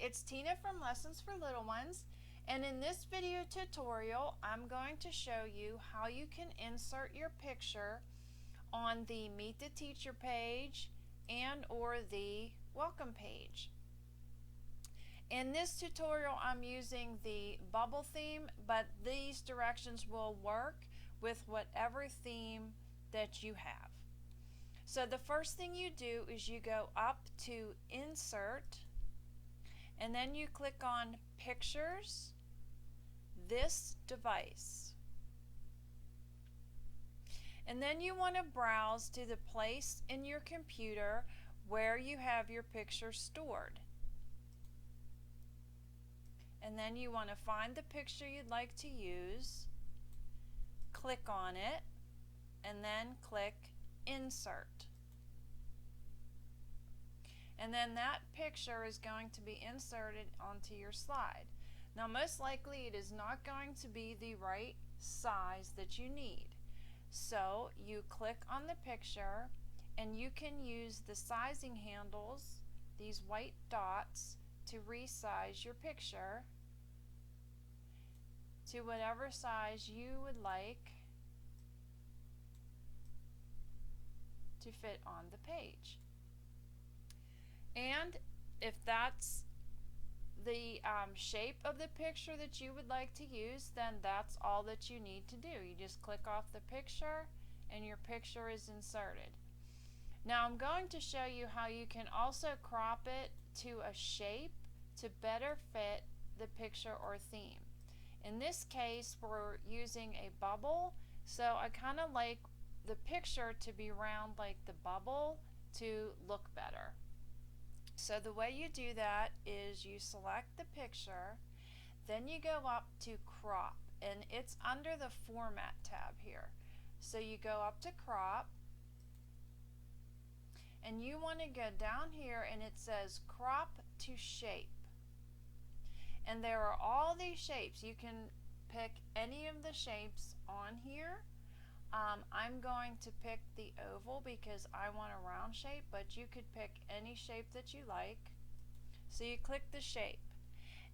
it's Tina from Lessons for Little Ones, and in this video tutorial I'm going to show you how you can insert your picture on the Meet the Teacher page and or the welcome page. In this tutorial I'm using the bubble theme, but these directions will work with whatever theme that you have. So the first thing you do is you go up to Insert, and then you click on Pictures, This Device. And then you want to browse to the place in your computer where you have your picture stored. And then you want to find the picture you'd like to use, click on it, and then click Insert. And then that picture is going to be inserted onto your slide. Now most likely it is not going to be the right size that you need. So you click on the picture and you can use the sizing handles, these white dots, to resize your picture to whatever size you would like to fit on the page. And if that's the shape of the picture that you would like to use, then that's all that you need to do. You just click off the picture and your picture is inserted. Now I'm going to show you how you can also crop it to a shape to better fit the picture or theme. In this case we're using a bubble, so I kind of like the picture to be round like the bubble to look better. So the way you do that is you select the picture, then you go up to crop, and it's under the format tab here. So you go up to crop and you want to go down here and it says crop to shape. And there are all these shapes. You can pick any of the shapes on here. I'm going to pick the oval because I want a round shape, but you could pick any shape that you like. So you click the shape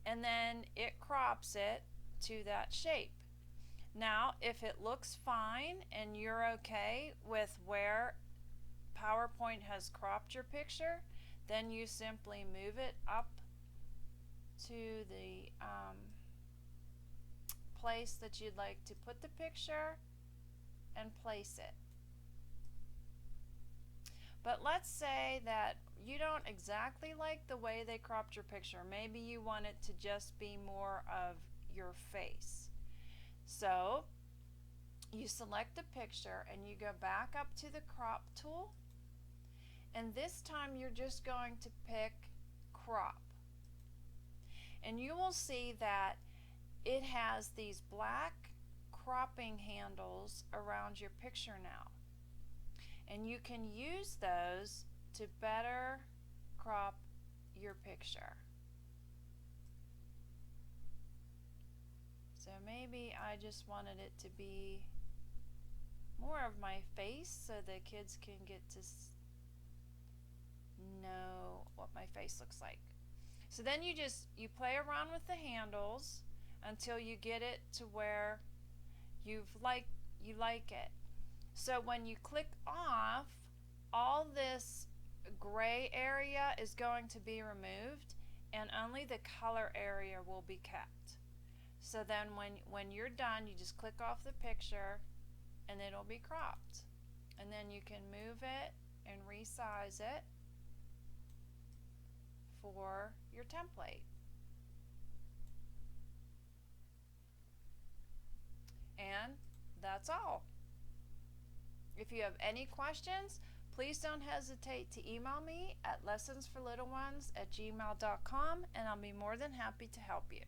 and then it crops it to that shape. Now if it looks fine and you're okay with where PowerPoint has cropped your picture, then you simply move it up to the place that you'd like to put the picture and place it. But let's say that you don't exactly like the way they cropped your picture. Maybe you want it to just be more of your face. So you select the picture and you go back up to the crop tool, and this time you're just going to pick crop. And you will see that it has these black cropping handles around your picture now, and you can use those to better crop your picture. So maybe I just wanted it to be more of my face so the kids can get to know what my face looks like. So then you play around with the handles until you get it to where you like it. So when you click off, all this gray area is going to be removed and only the color area will be kept. So then when you're done, you just click off the picture and it'll be cropped. And then you can move it and resize it for your template. And that's all. If you have any questions, please don't hesitate to email me at lessonsforlittleones@gmail.com, and I'll be more than happy to help you.